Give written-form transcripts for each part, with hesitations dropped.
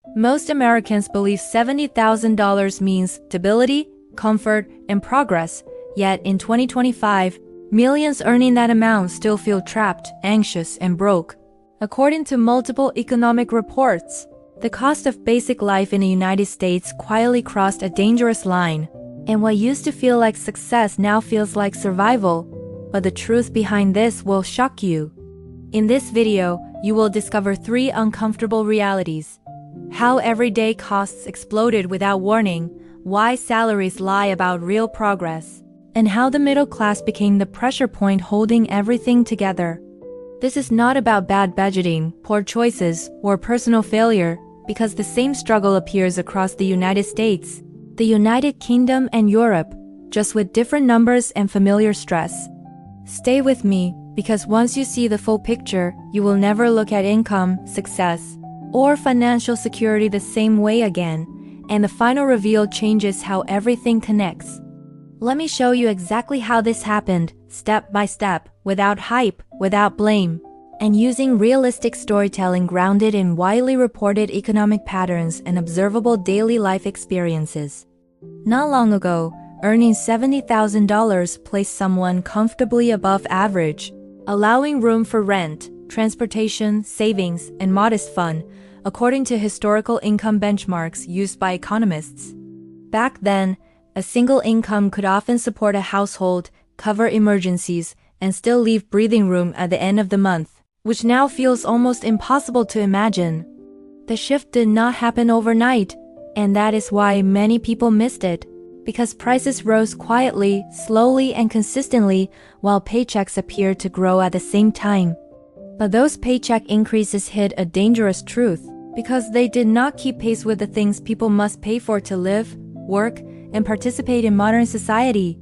Most Americans believe $70,000 means stability, comfort, and progress, yet in 2025, millions earning that amount still feel trapped, anxious, and broke. According to multiple economic reports, the cost of basic life in the United States quietly crossed a dangerous line, and what used to feel like success now feels like survival. But the truth behind this will shock you. In this video, you will discover 3 uncomfortable realities: how everyday costs exploded without warning, why salaries lie about real progress, and how the middle class became the pressure point holding everything together. This is not about bad budgeting, poor choices, or personal failure, because the same struggle appears across the United States, the United Kingdom, and Europe, just with different numbers and familiar stress. Stay with me, because once you see the full picture, you will never look at income, success, or financial security the same way again, and the final reveal changes how everything connects. Let me show you exactly how this happened, step by step, without hype, without blame, and using realistic storytelling grounded in widely reported economic patterns and observable daily life experiences. Not long ago, earning $70,000 placed someone comfortably above average, allowing room for rent, transportation, savings, and modest fun, according to historical income benchmarks used by economists. Back then, a single income could often support a household, cover emergencies, and still leave breathing room at the end of the month, which now feels almost impossible to imagine. The shift did not happen overnight, and that is why many people missed it, because prices rose quietly, slowly, and consistently, while paychecks appeared to grow at the same time. But those paycheck increases hid a dangerous truth, because they did not keep pace with the things people must pay for to live, work, and participate in modern society.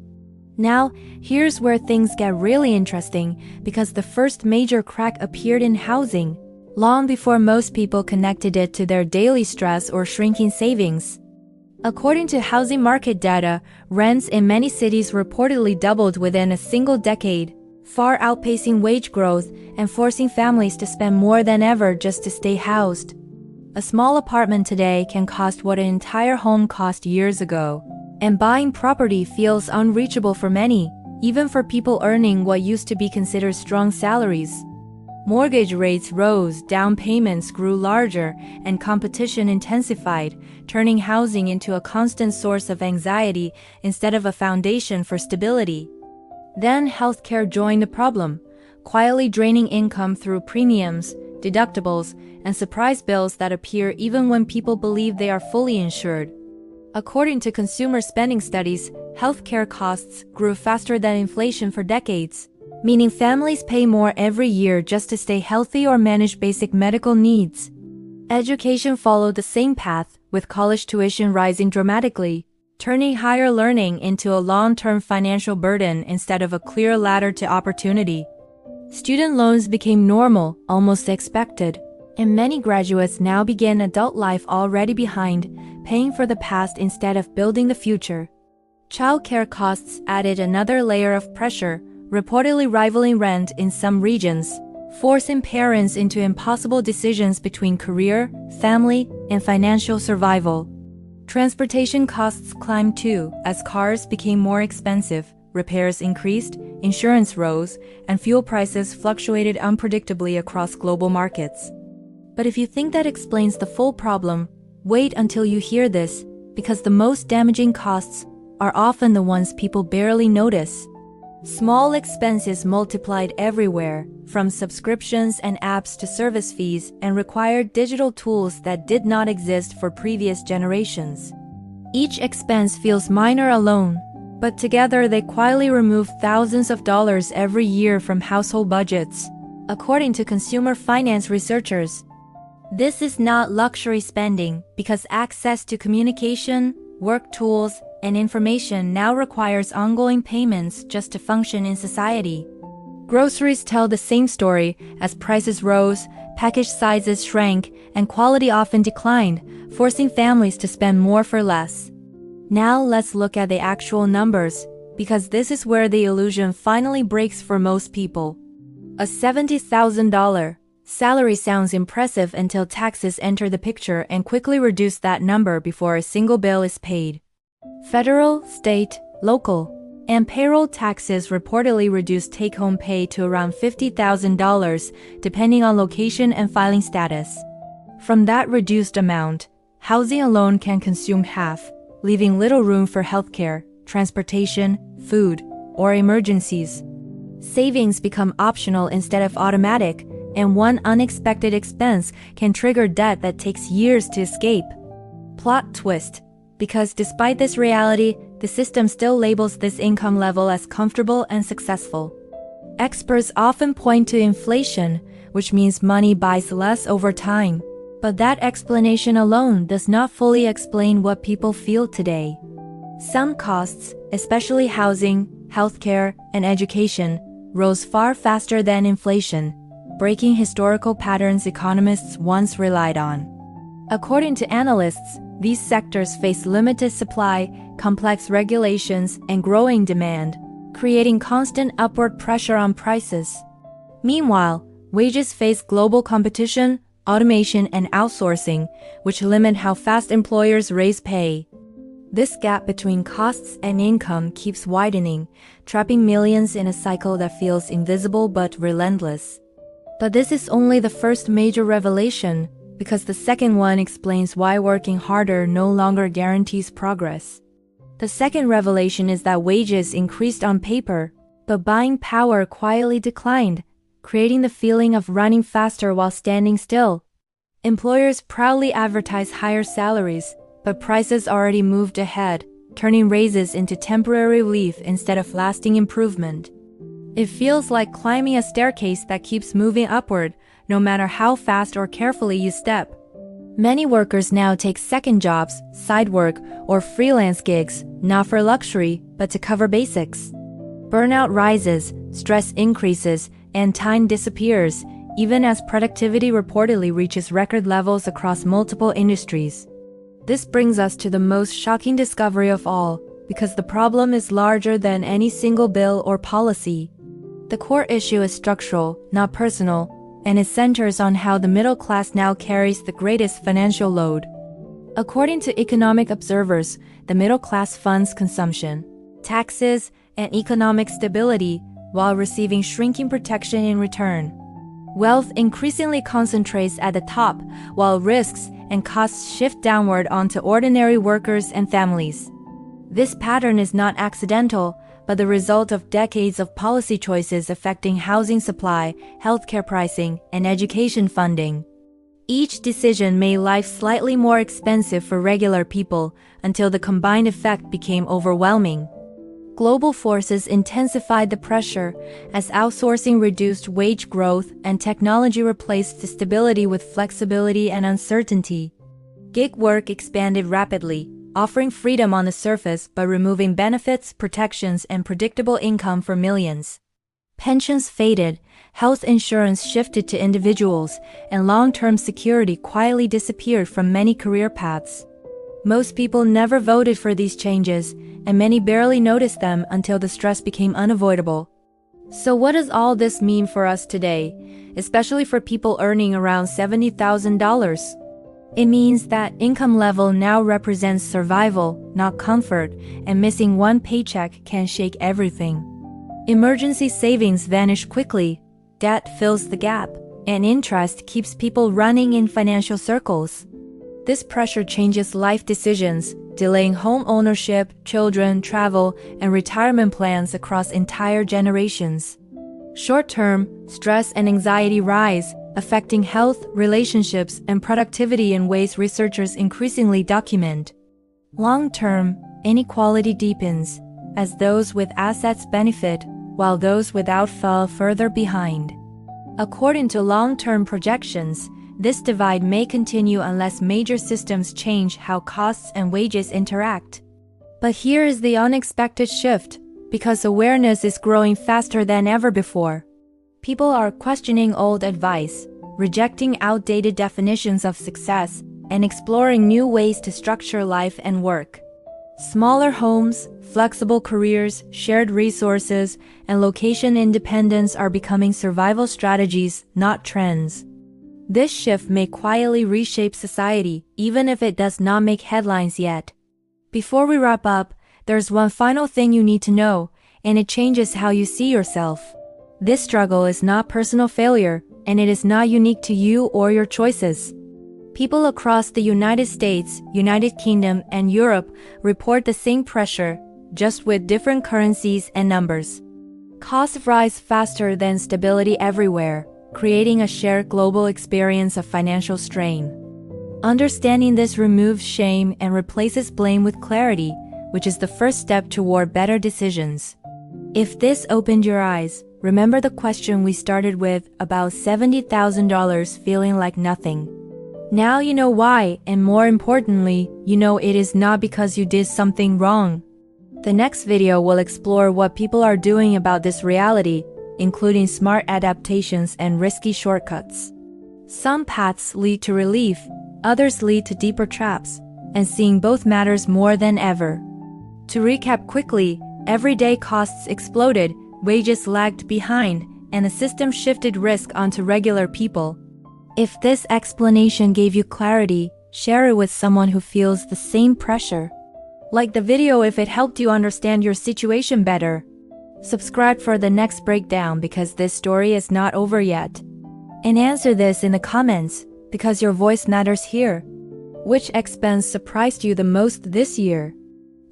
Now, here's where things get really interesting, because the first major crack appeared in housing, long before most people connected it to their daily stress or shrinking savings. According to housing market data, rents in many cities reportedly doubled within a single decade, far outpacing wage growth and forcing families to spend more than ever just to stay housed. A small apartment today can cost what an entire home cost years ago, and buying property feels unreachable for many, even for people earning what used to be considered strong salaries. Mortgage rates rose, down payments grew larger, and competition intensified, turning housing into a constant source of anxiety instead of a foundation for stability. Then healthcare joined the problem, quietly draining income through premiums, deductibles, and surprise bills that appear even when people believe they are fully insured. According to consumer spending studies, healthcare costs grew faster than inflation for decades, meaning families pay more every year just to stay healthy or manage basic medical needs. Education followed the same path, with college tuition rising dramatically, turning higher learning into a long-term financial burden instead of a clear ladder to opportunity. Student loans became normal, almost expected, and many graduates now begin adult life already behind, paying for the past instead of building the future. Childcare costs added another layer of pressure, reportedly rivaling rent in some regions, forcing parents into impossible decisions between career, family, and financial survival. Transportation costs climbed too, as cars became more expensive, repairs increased, insurance rose, and fuel prices fluctuated unpredictably across global markets. But if you think that explains the full problem, wait until you hear this, because the most damaging costs are often the ones people barely notice. Small expenses multiplied everywhere, from subscriptions and apps to service fees, and required digital tools that did not exist for previous generations. Each expense feels minor alone, but together they quietly remove thousands of dollars every year from household budgets, according to consumer finance researchers. This is not luxury spending, because access to communication, work tools, and information now requires ongoing payments just to function in society. Groceries tell the same story. As prices rose, package sizes shrank, and quality often declined, forcing families to spend more for less. Now let's look at the actual numbers, because this is where the illusion finally breaks for most people. A $70,000 Salary sounds impressive until taxes enter the picture and quickly reduce that number before a single bill is paid. Federal, state, local, and payroll taxes reportedly reduce take-home pay to around $50,000, depending on location and filing status. From that reduced amount, housing alone can consume half, leaving little room for healthcare, transportation, food, or emergencies. Savings become optional instead of automatic, and one unexpected expense can trigger debt that takes years to escape. Plot twist. Because despite this reality, the system still labels this income level as comfortable and successful. Experts often point to inflation, which means money buys less over time. But that explanation alone does not fully explain what people feel today. Some costs, especially housing, healthcare, and education, rose far faster than inflation, breaking historical patterns economists once relied on. According to analysts, these sectors face limited supply, complex regulations, and growing demand, creating constant upward pressure on prices. Meanwhile, wages face global competition, automation, and outsourcing, which limit how fast employers raise pay. This gap between costs and income keeps widening, trapping millions in a cycle that feels invisible but relentless. But this is only the first major revelation, because the second one explains why working harder no longer guarantees progress. The second revelation is that wages increased on paper, but buying power quietly declined, creating the feeling of running faster while standing still. Employers proudly advertise higher salaries, but prices already moved ahead, turning raises into temporary relief instead of lasting improvement. It feels like climbing a staircase that keeps moving upward, no matter how fast or carefully you step. Many workers now take second jobs, side work, or freelance gigs, not for luxury, but to cover basics. Burnout rises, stress increases, and time disappears, even as productivity reportedly reaches record levels across multiple industries. This brings us to the most shocking discovery of all, because the problem is larger than any single bill or policy. The core issue is structural, not personal, and it centers on how the middle class now carries the greatest financial load. According to economic observers, the middle class funds consumption, taxes, and economic stability while receiving shrinking protection in return. Wealth increasingly concentrates at the top, while risks and costs shift downward onto ordinary workers and families. This pattern is not accidental, but the result of decades of policy choices affecting housing supply, healthcare pricing, and education funding. Each decision made life slightly more expensive for regular people until the combined effect became overwhelming. Global forces intensified the pressure as outsourcing reduced wage growth and technology replaced stability with flexibility and uncertainty. Gig work expanded rapidly, offering freedom on the surface but removing benefits, protections, and predictable income for millions. Pensions faded, health insurance shifted to individuals, and long-term security quietly disappeared from many career paths. Most people never voted for these changes, and many barely noticed them until the stress became unavoidable. So what does all this mean for us today, especially for people earning around $70,000? It means that income level now represents survival, not comfort, and missing one paycheck can shake everything. Emergency savings vanish quickly, debt fills the gap, and interest keeps people running in financial circles. This pressure changes life decisions, delaying home ownership, children, travel, and retirement plans across entire generations. Short-term, stress and anxiety rise, affecting health, relationships, and productivity in ways researchers increasingly document. Long-term, inequality deepens, as those with assets benefit, while those without fall further behind. According to long-term projections, this divide may continue unless major systems change how costs and wages interact. But here is the unexpected shift, because awareness is growing faster than ever before. People are questioning old advice, rejecting outdated definitions of success, and exploring new ways to structure life and work. Smaller homes, flexible careers, shared resources, and location independence are becoming survival strategies, not trends. This shift may quietly reshape society, even if it does not make headlines yet. Before we wrap up, there's one final thing you need to know, and it changes how you see yourself. This struggle is not personal failure, and it is not unique to you or your choices. People across the United States, United Kingdom, and Europe report the same pressure, just with different currencies and numbers. Costs rise faster than stability everywhere, creating a shared global experience of financial strain. Understanding this removes shame and replaces blame with clarity, which is the first step toward better decisions. If this opened your eyes, remember the question we started with about $70,000 feeling like nothing. Now you know why, and more importantly, you know it is not because you did something wrong. The next video will explore what people are doing about this reality, including smart adaptations and risky shortcuts. Some paths lead to relief, others lead to deeper traps, and seeing both matters more than ever. To recap quickly, everyday costs exploded, wages lagged behind, and the system shifted risk onto regular people. If this explanation gave you clarity, share it with someone who feels the same pressure. Like the video if it helped you understand your situation better. Subscribe for the next breakdown because this story is not over yet. And answer this in the comments, because your voice matters here. Which expense surprised you the most this year?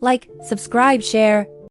Like, subscribe, share,